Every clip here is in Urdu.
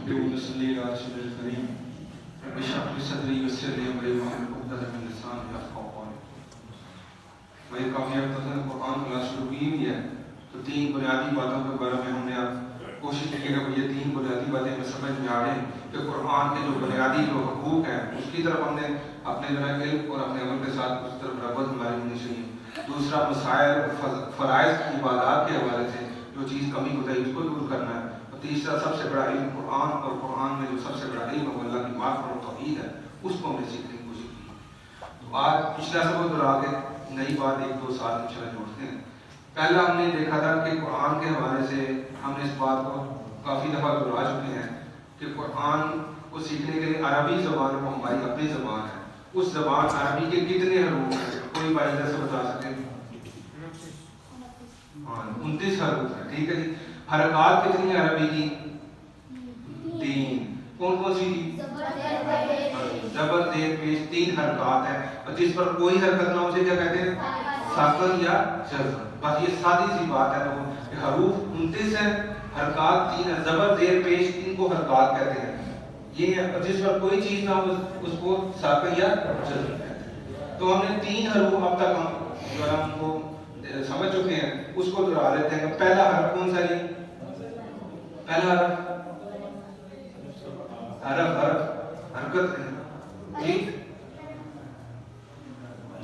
ونصلي على رسول الكريم رب اشرح لي صدري ويسر لي امري واحلل عقدة من لساني يفقهوا قولي. بھائی کافی اب تک قرآن کلاس شروع کی ہوئی ہے تو تین بنیادی باتوں کے بارے میں ہم نے اب کوشش کی ہے کہ یہ تین بنیادی باتیں ہمیں سمجھ میں آ رہے ہیں کہ قرآن کے جو بنیادی جو حقوق ہیں اس کی طرف ہم نے اپنے ذرا علم اور اپنے عمل کے ساتھ اس طرف رغبت ہماری ہونی چاہیے. دوسرا مسائل فرائض کی عبادات کے حوالے سے جو چیز کمی ہوتا ہے اس کو دور کرنا ہے. اور تیسرا سب سے بڑا علم قرآن اور قرآن میں جو سب سے بڑا علم ہے وہ اللہ کی معرفت اور توحید ہے, اس کو ہم نے سیکھنے کی کوشش کی. تو آج پچھلا سبق دورا کے نئی بات ایک دو سال کی چلے جوڑتے ہیں. پہلا ہم نے دیکھا تھا کہ قرآن کے حوالے سے ہم نے اس بات کو کافی دفعہ دہرا چکے ہیں کہ قرآن کو سیکھنے کے لیے عربی زبان وہ ہماری اپنی زبان ہے. اس زبان عربی کے کتنے حروف ہیں کوئی باعث سے بتا سکے؟ 29 حروف ہیں. ٹھیک ہے جی. حرکات کتنی ہیں عربی کی؟ 3. کون کون سی تھی؟ زبر زیر پیش 3 حرکات ہیں, اور جس پر کوئی حرکت نہ ہو اسے کیا کہتے ہیں؟ ساکن یا جزم. بس یہ سادی سی بات ہے. کہ حروف 29 ہیں, حرکات 3 ہیں. زبر زیر پیش ان کو حرکات کہتے ہیں. یہ جس پر کوئی چیز نہ ہو اس کو ساکن یا جزم کہتے ہیں. تو ہم نے 3 حروف اب تک ہم جو ہم کو سمجھ چکے ہیں, اس کو دہرا لیتے ہیں. پہلا حرف کون سا ہے؟ پہلا حرکت ہے جی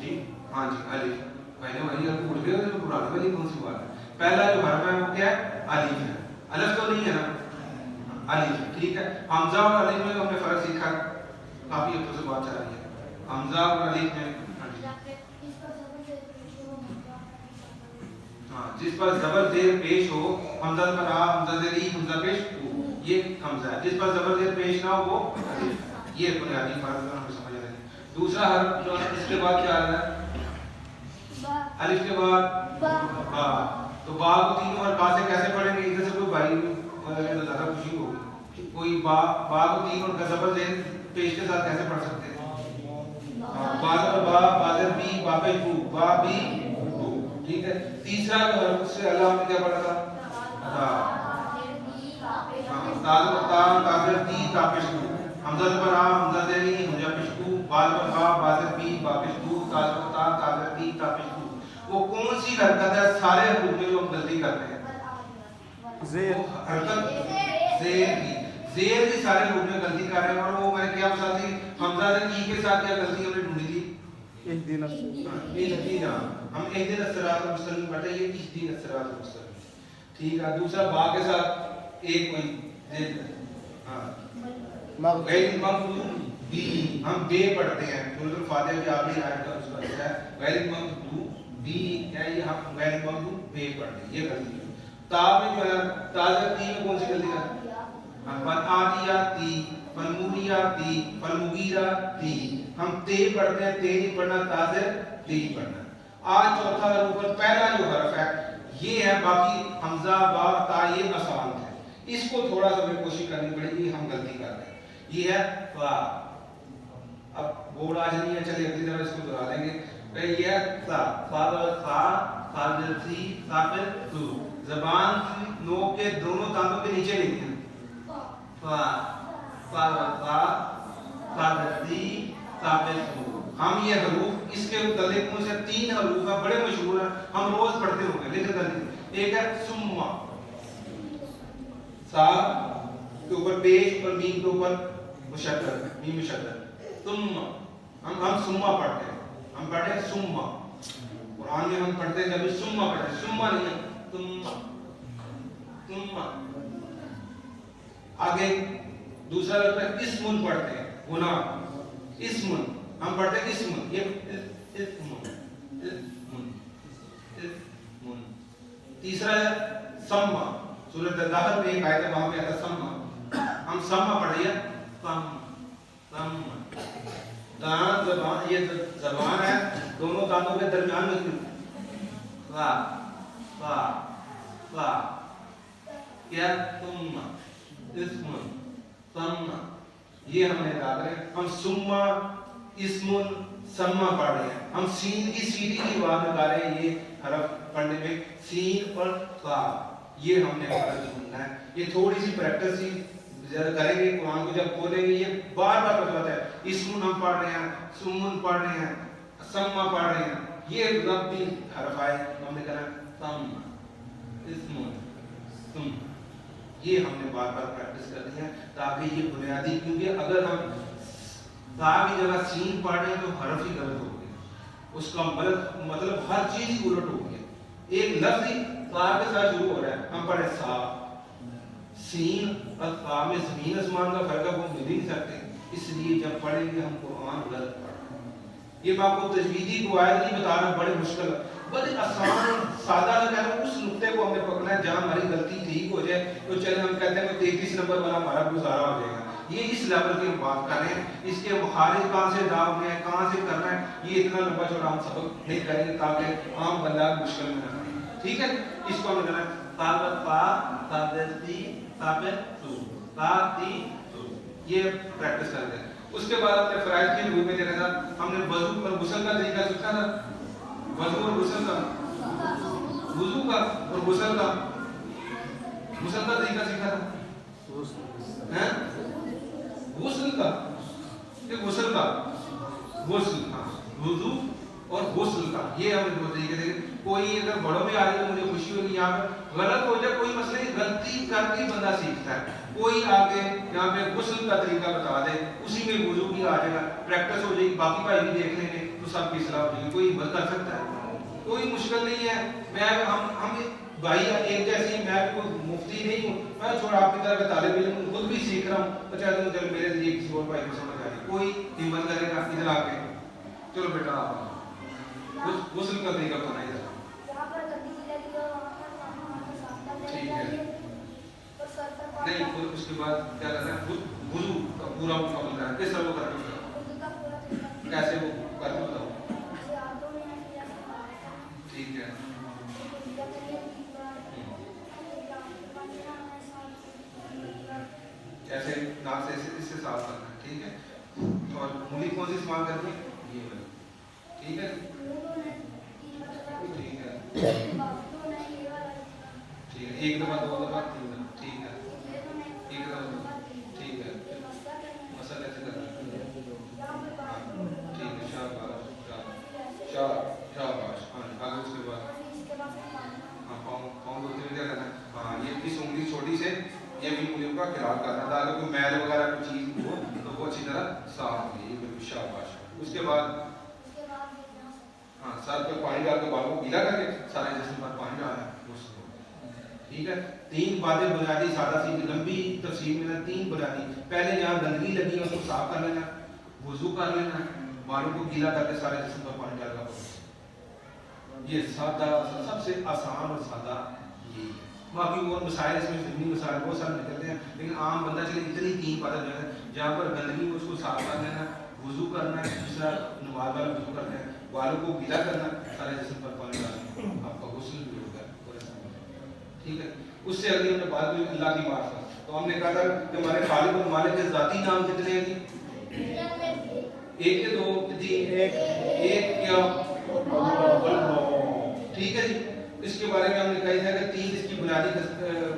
جی ہاں جی الف. میں نے وہی بھول گیا جو پرانی والی کون سی بات ہے. پہلا جو حرف ہے وہ کیا ہے؟ الف ہے. الف تو نہیں ہے نا, الف. ٹھیک ہے. حمزہ اور الف میں ہم نے فرق سیکھا, کافی ہفتوں سے بات چل رہی ہے. حمزہ اور الف میں جس پر زبر زیر پیش ہو, حمزہ پر آ, حمزہ زیر ای, حمزہ پیش او, یہ حمزہ ہے. جس پر زبر زیر پیش نہ ہو وہ الف. یہ بنیادی فرق ہمیں سمجھ رہے ہیں. دوسرا حرف جو اس کے بعد کیا آ رہا ہے؟ الف کے بعد با. تو با کو تینوں حرکات سے کیسے پڑھیں گے؟ ادھر سے کوئی بھائی تو زیادہ خوشی ہوگی. کوئی با کو تینوں زبر زیر پیش کے ساتھ کیسے پڑھ سکتے ہیں؟ با با بازر بی با پہ بو با بی. ٹھیک ہے. تیسرا جو ہے اس سے اللہ نے کیا پڑھا تھا؟ تاز تا تاز تی تا پشکو. حمزہ پر آ, حمزہ زیری, حمزہ پشکو, باز پر با بازر بی با پشکو, تاز تا تاز تی تا پشکو. وہ کون سی حرکت ہے سارے حروف میں جو ہم غلطی کرتے ہیں؟ زیر. حرکت زیر کی. زیر کی سارے حروف میں غلطی کر رہے ہیں. اور وہ میں نے کیا مثال دی؟ حمزہ سے ای کے ساتھ کیا غلطی ہم نے ڈھونڈی تھی؟ اہدنا ہم اہدنا الصراط المستقیم پڑھتے ہیں, یہ اہدنا الصراط المستقیم. ٹھیک ہے. دوسرا با کے ساتھ ایک کوئی غیر المغضوب بی, ہم بے پڑھتے ہیں. سورۃ الفاتحہ کی آخری آیت کا اس کا حصہ ہے غیر المغضوب بی, کیا یہ ہم غیر المغضوب بے پڑھتے ہیں, یہ غلطی ہے. تا میں جو ہے تاظر تی میں کون سی غلطی ہے؟ فالعادیاتی, فالموریاتی, فالمغیراتی. ہم تے پڑھتے ہیں, تے نہیں پڑھنا, تاظر تی پڑھنا. آج چوتھا حروف پر پہلا جو حرف ہے یہ ہے. باقی حمزہ با تا یہ آسان ہے. اس کو تھوڑا سا ہمیں کوشش کرنی پڑے گی, ہم غلطی کر رہے ہیں. یہ ہے فا. اب بورڈ آج نہیں ہے, چلیے اگلی دفعہ اس کو دہرا دیں گے. یہ ہے فا, فا فا فاضل سی ساقل تو. زبان کی نوک کے دونوں دانتوں کے نیچے لکھتے ہیں. فا فا فا فاضل سی ساقل تو. ہم یہ حروف اس کے متعلق مجھ سے 3 حروف ہیں بڑے مشہور ہیں, ہم روز پڑھتے ہوں گے. لکھ کر ایک ہے سما, سا کے اوپر پیش اور میم کے اوپر مشدد, میم مشدد. ثم ہم سما پڑھتے ہیں, ہم پڑھتے ہیں سما. قرآن میں ہم پڑھتے ہیں جب سما پڑھتے ہیں, سما نہیں ثم ثم. آگے دوسرا لفظ ہے اسم پڑھتے ہیں, گناہ. اسم ہم پڑھتے ہیں اسم, یہ اسم. تیسرا ہے سما. سورۃ الدہر میں ایک آیت ہے وہاں پہ آتا ہے سما, ہم سما پڑھ رہے ہیں سم سم. دانت زبان, یہ زبان ہے دونوں دانتوں کے درمیان میں فا فا فا. کیا ثم اسم سم, یہ ہم نے ادا کرے. ہم سما اسم سما پڑھ رہے ہیں. ہم سین کی سیدھی کی بات میں گا رہے ہیں. یہ حرف پڑھنے میں سین اور فا, یہ ہم نے فرق ڈھونڈنا ہے. یہ تھوڑی سی پریکٹس ہی زیادہ کریں گے قرآن کو جب کھولیں گے یہ بار بار بتاتا ہے اسمن ہم پڑھ رہے ہیں سمن پڑھ رہے ہیں سما پڑھ رہے ہیں یہ ربی حرف آئے ہم نے کہا سم اسمن سم یہ ہم نے بار بار پریکٹس کرنی ہے تاکہ یہ بنیادی کیونکہ اگر ہم تا کی جگہ سین پڑھ رہے ہیں تو حرف ہی غلط ہو گیا اس کا مطلب ہر چیز ہی الٹ ہو گیا ایک لفظ ہی تا کے ساتھ شروع ہو رہا ہے ہم پڑھے سا سین اور تا میں زمین آسمان کا فرق ہے وہ مل ہی نہیں سکتے اس لیے جب پڑھیں گے ہم قرآن غلط پڑھ رہے ہیں یہ میں آپ کو تجویدی قواعد نہیں بتا رہا بڑے مشکل بڑے آسان سادہ نہ کہہ رہا ہوں اس نقطے کو ہم نے پکڑنا ہے جہاں ہماری غلطی ٹھیک ہو جائے تو چلے ہم کہتے ہیں کہ 33 نمبر والا ہمارا گزارا ہو جائے گا یہ اس لیول کی ہم بات کر رہے ہیں اس کے مخارج کہاں سے ڈالنے ہیں کہاں سے کرنا ہے یہ اتنا لمبا چوڑا ہم سبق نہیں کریں گے تاکہ عام بندہ مشکل میں نہ آئے ٹھیک ہے اس کو ہم کرنا ہے طاقت پا تادتی ثابت تو تاتی تو یہ پریکٹس کرتے ہیں اس کے بعد اپنے فرائض کی روح میں دیکھا تھا ہم نے وضو اور غسل کا طریقہ سیکھا تھا وضو اور غسل کا وضو کا اور غسل کا طریقہ سیکھا تھا غسل کا یہ غسل کا غسل ہاں وضو اور غسل کا یہ ہم نے دو طریقے دیکھے کوئی اگر بڑوں میں آ رہی تو مجھے خوشی ہوگی یہاں پہ غلط ہو جائے کوئی مسئلہ نہیں غلطی کر کے بندہ سیکھتا ہے کوئی آگے یہاں پہ غسل کا طریقہ بتا دے اسی میں وضو بھی آ جائے گا پریکٹس ہو جائے گی باقی بھائی بھی دیکھ لیں گے تو سب کی اصلاح ہو جائے گی کوئی ہمت کر سکتا ہے کوئی مشکل نہیں ہے میں ہم بھائی ایک جیسی میں کوئی مفتی نہیں ہوں میں چھوڑا آپ کی طرح کا طالب علم ہوں خود بھی سیکھ رہا ہوں تو چاہتا ہوں چل میرے ذریعے کسی اور بھائی کو سمجھ آ جائے کوئی ہمت کرے گا ادھر آ کے چلو بیٹا آپ غسل کا طریقہ بتانا ادھر ٹھیک ہے نہیں پھر اس کے بعد کیا کرنا ہے وضو کا پورا مکمل کرنا ہے کس طرح وہ کرنا کیسے وہ کرنا بتاؤ ٹھیک ہے ایسے ناک سے اس سے صاف کرنا ہے ٹھیک ہے اور انگلی کون سی استعمال کرنی ہے یہ والی ٹھیک ہے ٹھیک ہے ٹھیک ہے ایک دفعہ دو دفعہ تین دفعہ ٹھیک ہے ایک دفعہ ٹھیک ہے مسئلہ ایسے کرنا ہے ٹھیک ہے شاباش شاباش ہاں آگے اس کے بعد ہاں پاؤں دھوتے ہوئے کیا کرنا ہے ہاں یہ اس انگلی چھوٹی سے یہ بھی انگلیوں کا خیال کرنا تھا اگر کوئی میل وغیرہ کوئی چیز ہو تو وہ اچھی طرح صاف ہوگی یہ بالکل شاباش اس کے بعد ہاں سر پہ پانی ڈال کے بالوں کو گیلا کر کے سارے جسم پر پانی ڈالنا ہے ٹھیک ہے تین باتیں بنیادی سادہ سی لمبی تفصیل میں تین بنیادی پہلے جہاں گندگی لگی ہے اس کو صاف کر لینا وضو کر لینا بالوں کو گیلا کر کے سارے جسم پر پانی ڈال کر یہ سادہ سب سے آسان اور سادہ یہ باقی اور مسائل اس میں ضمنی مسائل بہت سارے نکلتے ہیں لیکن عام بندہ چلے اتنی تین باتیں جو ہے جہاں پر گندگی اس کو صاف کر لینا وضو کرنا ہے دوسرا نماز والا وضو کرنا ہے بالوں کو گیلا کرنا سارے جسم پر پانی ڈالنا آپ کا غسل بھی ہوگا ٹھیک ہے اس سے اگلی ہم نے بات کی اللہ کی معرفت تو ہم نے کہا تھا کہ ہمارے خالق و مالک کے ذاتی نام کتنے ہیں جی ایک کے دو جی ایک کیا ٹھیک ہے جی اس کے بارے میں ہم نے کہا تھا کہ تین اس کی بنیادی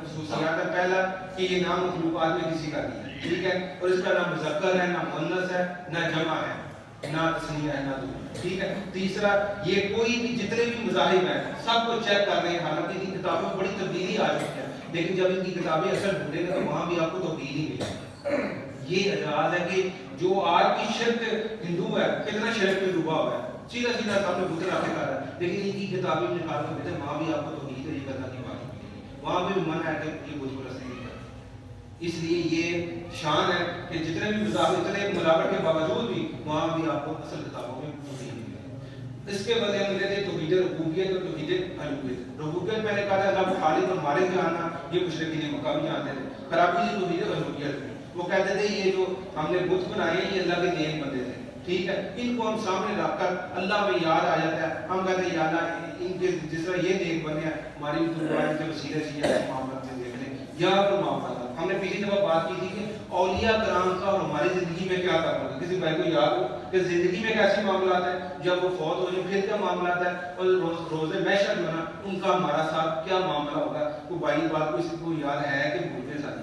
خصوصیات ہے پہلا کہ یہ نام مخلوقات میں کسی کا نہیں ہے ٹھیک ہے اور اس کا نہ مذکر ہے نہ مؤنث ہے نہ جمع ہے نہ تثنیہ ہے نہ دو ٹھیک ہے تیسرا یہ کوئی بھی جتنے بھی مذاہب ہیں سب کو چیک کر رہے ہیں حالانکہ ان کتابوں میں بڑی تبدیلی آ چکی ہے لیکن جب ان کی کتابیں اثر ڈھونڈیں گے تو وہاں بھی آپ کو توحید ہی ملے یہ اعجاز ہے کہ جو آج کی شرک ہندو ہے کتنا شرک میں ڈوبا ہوا ہے سیدھا سیدھا سامنے بت رکھے کر رہا ہے لیکن ان کی کتابیں نکال کے دیتے وہاں بھی آپ کو توحید یہ کرنا کی بات ملے گی وہاں بھی منع ہے کہ یہ بت پرستی نہیں کرنا اس لیے یہ شان ہے کہ جتنے بھی مذاہب اتنے ملاوٹ کے باوجود بھی وہاں بھی آپ کو اصل کتابوں میں توحید ملے گی اس کے بعد ہم کہتے ہیں توحید ربوبیت اور توحید الوہیت ربوبیت میں نے کہا تھا اللہ خالق اور مالک جاننا یہ مشرکین مکہ بھی جانتے تھے خرابی سے توحید الوہیت وہ کہتے تھے یہ جو ہم نے بت بنائے ہیں یہ اللہ کے نیک بندے تھے ٹھیک ہے ان کو ہم سامنے رکھ کر اللہ میں یاد آ جاتا ہے ہم کہتے ہیں یا اللہ ان کے جس طرح یہ نیک بنے ہیں ہماری دعائیں کے وسیلے سے یا معاملات میں دیکھ لیں یا پھر معاملات ہم نے پچھلی دفعہ بات کی تھی کہ اولیاء کرام کا اور ہماری زندگی میں کیا تعلق ہے کسی بھائی کو یاد ہو کہ زندگی میں کیسے معاملات ہیں جب وہ فوت ہو جائے پھر کیا معاملات ہیں اور روز محشر جو ہے نا ان کا ہمارا ساتھ کیا معاملہ ہوگا کوئی بھائی بات کو اس کو یاد ہے کہ بھولتے ساتھ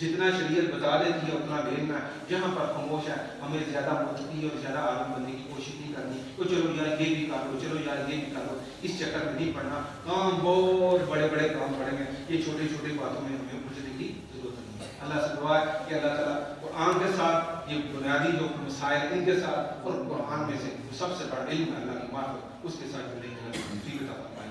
جتنا شریعت بتا دیتی ہے اتنا لینا ہے. جہاں پر خاموش ہے ہمیں زیادہ مدتی اور زیادہ عالم بننے کی کوشش نہیں کرنی. تو چلو یار یہ بھی کر لو, چلو یار یہ بھی کر لو, اس چکر میں نہیں پڑنا. کام بہت بڑے بڑے کام پڑیں گے, یہ چھوٹی چھوٹی باتوں میں ہمیں الجھنے کی ضرورت نہیں ہے. اللہ سے دعا ہے کہ اللہ تعالیٰ قرآن کے ساتھ یہ بنیادی جو مسائل ان کے ساتھ اور قرآن میں سے سب سے بڑا علم ہے اللہ کی معرفت, اس کے ساتھ جڑنے کی توفیق عطا فرمائے.